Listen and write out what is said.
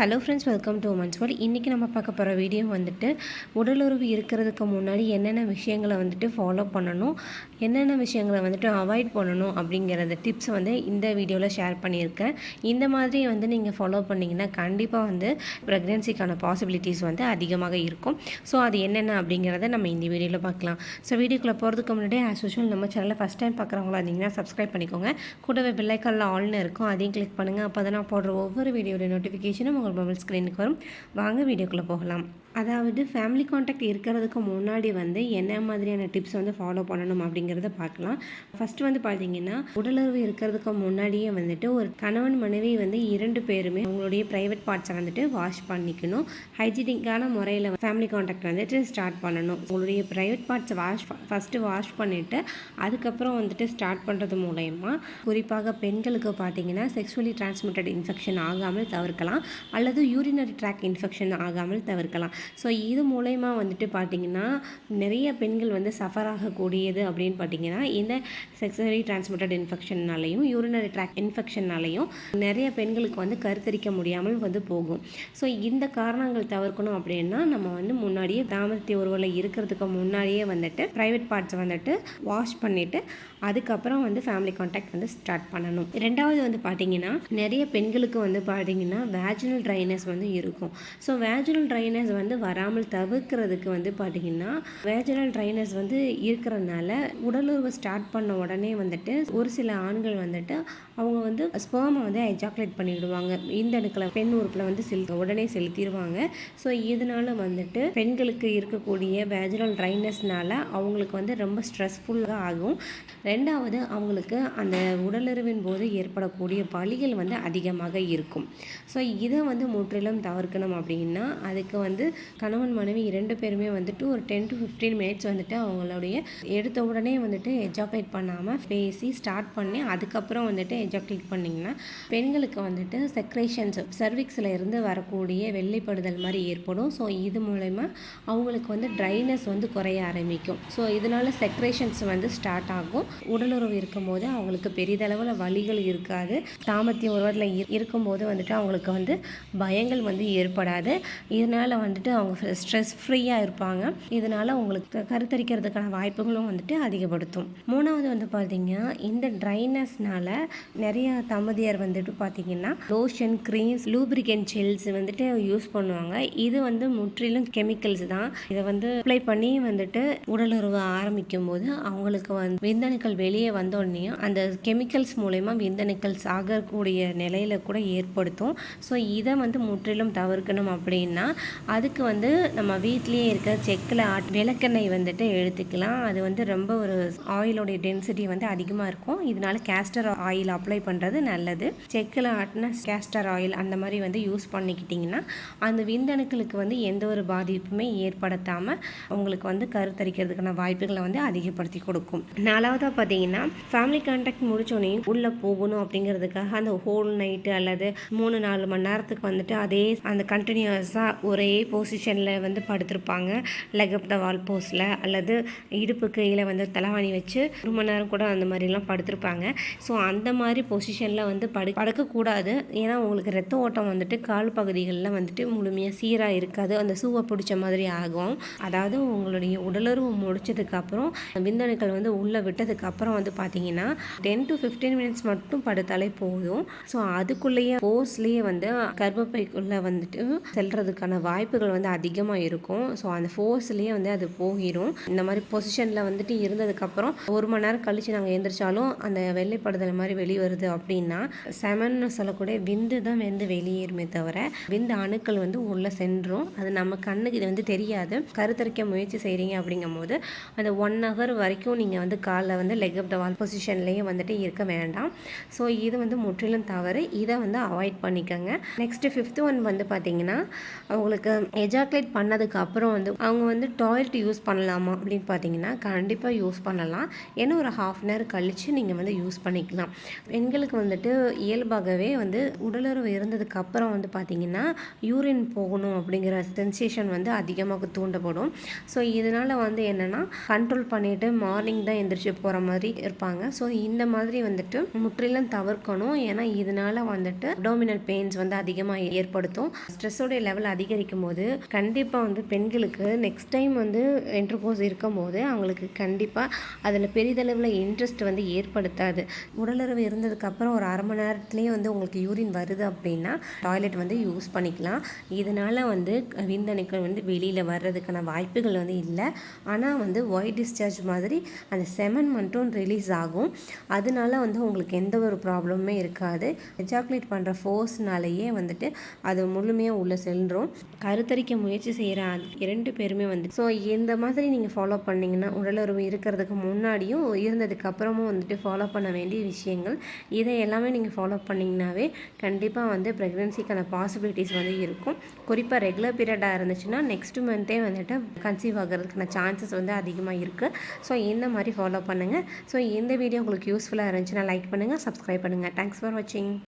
Hello friends, welcome to women's world. இன்றைக்கி நம்ம பார்க்க போகிற வீடியோ வந்துட்டு உடலுறவு இருக்கிறதுக்கு முன்னாடி என்னென்ன விஷயங்களை வந்துட்டு ஃபாலோ பண்ணணும், என்னென்ன விஷயங்களை வந்துட்டு அவாய்ட் பண்ணணும் அப்படிங்கிறத டிப்ஸ் வந்து இந்த வீடியோவில் ஷேர் பண்ணியிருக்கேன். இந்த மாதிரி வந்து நீங்கள் ஃபாலோ பண்ணிங்கன்னா கண்டிப்பாக வந்து ப்ரெக்னென்சிக்கான பாசிபிலிட்டிஸ் வந்து அதிகமாக இருக்கும். ஸோ அது என்னென்ன அப்படிங்கிறத நம்ம இந்த வீடியோவில் பார்க்கலாம். ஸோ வீடியோக்குள்ளே போகிறதுக்கு முன்னாடி ஆஸ் யூஷுவல் நம்ம சேனலை ஃபஸ்ட் டைம் பார்க்குறவங்களா இருந்தீங்கன்னா சப்ஸ்கிரைப் பண்ணிக்கோங்க. கூடவே பெல் ஐக்கானில் ஆல்னு இருக்கும், அதையும் கிளிக் பண்ணுங்கள். அப்போ தான் நான் போடுற ஒவ்வொரு வீடியோட நோட்டிஃபிகேஷனும் உங்கள் மொபைல் ஸ்க்ரீனுக்கு வரும். வாங்க வீடியோக்குள்ளே போகலாம். அதாவது ஃபேமிலி கான்டாக்ட் இருக்கிறதுக்கு முன்னாடி வந்து என்ன மாதிரியான டிப்ஸ் வந்து ஃபாலோ பண்ணணும் அப்படிங்கிறத பார்க்கலாம். ஃபஸ்ட்டு வந்து பார்த்தீங்கன்னா, உடலுறவு இருக்கிறதுக்கு முன்னாடியே வந்துட்டு ஒரு கணவன் மனைவி வந்து 2 பேருமே அவங்களுடைய ப்ரைவேட் பார்ட்ஸை வந்துட்டு வாஷ் பண்ணிக்கணும். ஹைஜீனிக்கான முறையில் ஃபேமிலி கான்டாக்ட் வந்துட்டு ஸ்டார்ட் பண்ணணும். உங்களுடைய ப்ரைவேட் பார்ட்ஸை ஃபஸ்ட்டு வாஷ் பண்ணிவிட்டு அதுக்கப்புறம் வந்துட்டு ஸ்டார்ட் பண்ணுறது மூலயமா குறிப்பாக பெண்களுக்கு பார்த்தீங்கன்னா செக்ஷுவலி டிரான்ஸ்மிட்டட் இன்ஃபெக்ஷன் ஆகாமல் தவிர்க்கலாம், அல்லது யூரினரி ட்ராக் இன்ஃபெக்ஷன் ஆகாமல் தவிர்க்கலாம். ஸோ இது மூலயமா வந்துட்டு பார்த்திங்கன்னா நிறைய பெண்கள் வந்து சஃபர் ஆகக்கூடியது அப்படின்னு பார்த்திங்கன்னா இந்த செக்ஷுவலி டிரான்ஸ்மிட்டட் இன்ஃபெக்ஷன்னாலையும் யூரினரி ட்ராக் இன்ஃபெக்ஷன்னாலையும் நிறைய பெண்களுக்கு வந்து கருத்தரிக்க முடியாமல் வந்து போகும். ஸோ இந்த காரணங்கள் தவிர்க்கணும் அப்படின்னா நம்ம வந்து முன்னாடியே தாம்பத்திய உறவில் இருக்கிறதுக்கு முன்னாடியே வந்துட்டு ப்ரைவேட் பார்ட்ஸை வந்துட்டு வாஷ் பண்ணிவிட்டு அதுக்கப்புறம் வந்து ஃபேமிலி கான்டாக்ட் வந்து ஸ்டார்ட் பண்ணணும். ரெண்டாவது வந்து பார்த்திங்கன்னா நிறைய பெண்களுக்கு வந்து பார்த்திங்கன்னா வேஜினல் ட்ரைனஸ் வந்து இருக்கும். ஸோ வேஜினல் ட்ரைனஸ் வந்து வராமல் தவிர்க்கிறதுக்கு வந்து பார்த்திங்கன்னா வேஜினல் ட்ரைனஸ் வந்து இருக்கிறதுனால உடலுறவு ஸ்டார்ட் பண்ண உடனே வந்துட்டு ஒரு சில ஆண்கள் வந்துட்டு அவங்க வந்து ஸ்பெர்மை வந்து எஜாக்குலேட் பண்ணிவிடுவாங்க. இந்த இடத்துல பெண் உறுப்பில் வந்து உடனே செலுத்திடுவாங்க. ஸோ இதனால வந்துட்டு பெண்களுக்கு இருக்கக்கூடிய வேஜினல் ட்ரைனஸ்னால அவங்களுக்கு வந்து ரொம்ப ஸ்ட்ரெஸ்ஃபுல்லாக ஆகும். ரெண்டாவது, அவங்களுக்கு அந்த உடலுறவின் போது ஏற்படக்கூடிய வலிகள் வந்து அதிகமாக இருக்கும். ஸோ இதை வந்து முற்றிலும் தவிர்க்கணும் அப்படின்னா அதுக்கு வந்து கணவன் மனைவி 2 பேருமே வந்துட்டு ஒரு 10 to 15 மினிட்ஸ் வந்துட்டு அவங்களுடைய எடுத்த உடனே வந்துட்டு எஜாக்குலேட் பண்ணாமல் பேசி ஸ்டார்ட் பண்ணி அதுக்கப்புறம் வந்துட்டு எஜாக்குலேட் பண்ணிங்கன்னா பெண்களுக்கு வந்துட்டு செக்ரேஷன்ஸ் சர்விக்ஸில் இருந்து வரக்கூடிய வெள்ளைப்படுதல் மாதிரி ஏற்படும். ஸோ இது மூலமா அவங்களுக்கு வந்து ட்ரைனஸ் வந்து குறைய ஆரம்பிக்கும். ஸோ இதனால செக்ரேஷன்ஸ் வந்து ஸ்டார்ட் ஆகும். உடலுறவு இருக்கும்போது அவங்களுக்கு பெரிதளவில் வலிகள் இருக்காது. தாம்பத்திய உறவில் இருக்கும்போது வந்துட்டு அவங்களுக்கு வந்து பயங்கள் வந்து ஏற்படாது. இதனால் வந்துட்டு அவங்க ஸ்ட்ரெஸ் ஃப்ரீயாக இருப்பாங்க. இதனால் அவங்களுக்கு கருத்தரிக்கிறதுக்கான வாய்ப்புகளும் வந்துட்டு அதிகப்படுத்தும். மூணாவது வந்து பார்த்திங்கன்னா இந்த ட்ரைனஸ்னால நிறைய தம்பதியர் வந்துட்டு பார்த்திங்கன்னா லோஷன், க்ரீம்ஸ், லூப்ரிகன்ட் ஜெல்ஸ் வந்துட்டு யூஸ் பண்ணுவாங்க. இது வந்து முற்றிலும் கெமிக்கல்ஸ் தான். இதை வந்து அப்ளை பண்ணி வந்துட்டு உடலுறவு ஆரம்பிக்கும் போது அவங்களுக்கு வந்து விந்தணுக்கள் வெளியே வந்தோடனே அந்த கெமிக்கல்ஸ் மூலயமா விந்தணுக்கள் ஆகக்கூடிய நிலையில கூட ஏற்படுத்தும். ஸோ இதை வந்து முற்றிலும் தவிர்க்கணும் அப்படின்னா அதுக்கு வந்து நம்ம வீட்லேயே இருக்க செக்கில் விளக்கெண்ணெய் வந்துட்டு எடுத்துக்கலாம். அது வந்து ரொம்ப ஒரு ஆயிலோடைய டென்சிட்டி வந்து அதிகமாக இருக்கும். இதனால கேஸ்டர் ஆயில் அப்ளை பண்ணுறது நல்லது. செக்கில் ஆட்டின கேஸ்டர் ஆயில் அந்த மாதிரி வந்து யூஸ் பண்ணிக்கிட்டிங்கன்னா அந்த விந்தணுக்களுக்கு வந்து எந்த ஒரு பாதிப்புமே ஏற்படுத்தாமல் உங்களுக்கு வந்து கருத்தரிக்கிறதுக்கான வாய்ப்புகளை வந்து அதிகப்படுத்தி கொடுக்கும். நாலாவதாக பார்த்தீங்கன்னா ஃபேமிலி கான்டாக்ட் முடிச்சோடனே உள்ளே போகணும் அப்படிங்கிறதுக்காக அந்த ஹோல் நைட்டு அல்லது 3-4 மணி நேரத்துக்கு வந்துட்டு அதே அந்த கண்டினியூஸாக ஒரே பொசிஷனில் வந்து படுத்திருப்பாங்க. லெக் அப் த வால் போஸில் அல்லது இடுப்பு கீழே வந்து தலைவாணி வச்சு ரொம்ப மணி நேரம் கூட அந்த மாதிரிலாம் படுத்திருப்பாங்க. ஸோ அந்த மாதிரி பொசிஷனில் வந்து படுக்கக்கூடாது. ஏன்னா உங்களுக்கு ரத்த ஓட்டம் வந்துட்டு கால் பகுதிகளில் வந்துட்டு முழுமையாக சீராக இருக்காது. அந்த சூவை பிடிச்ச மாதிரி ஆகும். அதாவது உங்களுடைய உடலுறவு முடிச்சதுக்கப்புறம் விந்தணுக்கள் வந்து உள்ளே விட்டதுக்கப்புறம் வந்து பார்த்தீங்கன்னா 10 to 15 மினிட்ஸ் மட்டும் படுத்தாலே போதும். ஸோ அதுக்குள்ளேயே ஃபோர்ஸ்லேயே வந்து கர்ப்பப்பைக்குள்ளே வந்துட்டு செல்றதுக்கான வாய்ப்புகள் வந்து அதிகமாக இருக்கும். ஸோ அந்த ஃபோர்ஸ்லேயே வந்து அது போகிடும். இந்த மாதிரி பொசிஷனில் வந்துட்டு இருந்ததுக்கப்புறம் 1 மணி நேரம் கழித்து நாங்கள் எழுந்திரிச்சாலும் அந்த வெள்ளைப்படுதல் மாதிரி வெளியே வருது அப்படின்னா செமன்னு சொல்லக்கூடிய விந்து தான் வந்து வெளியேறுமே தவிர விந்து அணுக்கள் வந்து உள்ளே சென்றும். அது நம்ம கண்ணுக்கு இது வந்து தெரியாது. கருத்தரிக்க முயற்சி செய்கிறீங்க அப்படிங்கும் போது அந்த 1 hour வரைக்கும் நீங்கள் வந்து காலில் வந்து லெக் அப் த வால் பொசிஷன்லேயே வந்துட்டு இருக்க வேண்டாம். ஸோ இது வந்து முற்றிலும் தவறு. இதை வந்து அவாய்ட் பண்ணிக்கோங்க. நெக்ஸ்ட் 5th ஒன் வந்து பார்த்தீங்கன்னா அவங்களுக்கு எஜாக்குலேட் பண்ணதுக்கு அப்புறம் வந்து அவங்க வந்து டாய்லெட் யூஸ் பண்ணலாமா அப்படின்னு பார்த்தீங்கன்னா கண்டிப்பாக யூஸ் பண்ணலாம். ஏன்னா ஒரு 1/2 hour கழித்து நீங்கள் வந்து யூஸ் பண்ணிக்கலாம். பெண்களுக்கு வந்துட்டு இயல்பாகவே வந்து உடலுறவு இருந்ததுக்கு அப்புறம் வந்து பார்த்திங்கன்னா யூரின் போகணும் அப்படிங்கிற சென்சேஷன் வந்து அதிகமாக தூண்டப்படும். ஸோ இதனால் வந்து என்னென்னா கண்ட்ரோல் பண்ணிவிட்டு மார்னிங் தான் எந்திரிச்சு போகிற மாதிரி இருப்பாங்க. ஸோ இந்த மாதிரி வந்துட்டு முற்றிலும் தவிர்க்கணும். ஏன்னா இதனால் வந்துட்டு அப்டாமினல் பெயின்ஸ் வந்து அதிகமாக ஏற்படுத்தும். ஸ்ட்ரெஸ்ஸோடைய லெவல் அதிகரிக்கும் போது கண்டிப்பாக வந்து பெண்களுக்கு நெக்ஸ்ட் டைம் வந்து இன்டர்கோர்ஸ் இருக்கும்போது அவங்களுக்கு கண்டிப்பாக அதில் பெரிதளவில் இன்ட்ரெஸ்ட் வந்து ஏற்படுத்தாது. உடலுறவு இருந்ததுக்கப்புறம் ஒரு அரை மணி நேரத்துலேயே வந்து உங்களுக்கு யூரின் வருது அப்படின்னா டாய்லெட் வந்து யூஸ் பண்ணிக்கலாம். இதனால் வந்து விந்தணுக்கள் வந்து வெளியில் வர்றதுக்கான வாய்ப்புகள் வந்து இல்லை. ஆனால் வந்து ஒயிட் டிஸ்சார்ஜ் மாதிரி அந்த செமன் மட்டும் ரிலீஸ் ஆகும். அதனால வந்து உங்களுக்கு எந்த ஒரு ப்ராப்ளமுமே இருக்காது. எஜாக்குலேட் பண்ணுற ஃபோர்ஸ்னாலேயே வந்துட்டு அது முழுமையாக உள்ளே செல்லும். கருத்தரிக்க முயற்சி செய்கிற 2 பேருமே வந்து ஸோ இந்த மாதிரி நீங்கள் ஃபாலோ பண்ணிங்கன்னா உடலுறவு இருக்கிறதுக்கு முன்னாடியும் இருந்ததுக்கு அப்புறமும் வந்துட்டு ஃபாலோ பண்ண வேண்டிய விஷயங்கள் இதை எல்லாமே நீங்கள் ஃபாலோ பண்ணிங்கனாவே கண்டிப்பாக வந்து ப்ரெக்னென்சிக்கான பாசிபிலிட்டிஸ் வந்து இருக்கும். குறிப்பாக ரெகுலர் பீரியடாக இருந்துச்சுன்னா நெக்ஸ்ட் மந்த்தே வந்துட்டு கன்சீவ் ஆகிறதுக்கான சான்சஸ் வந்து அதிகமாக இருக்குது. ஸோ இந்த மாதிரி ஃபாலோ பண்ணுங்கள். ஸோ இந்த வீடியோ உங்களுக்கு யூஸ்ஃபுல்லாக இருந்துச்சுன்னா லைக் பண்ணுங்கள், சப்ஸ்கிரைப் பண்ணுங்கள். தேங்க்ஸ் ஃபார் வாட்சிங்.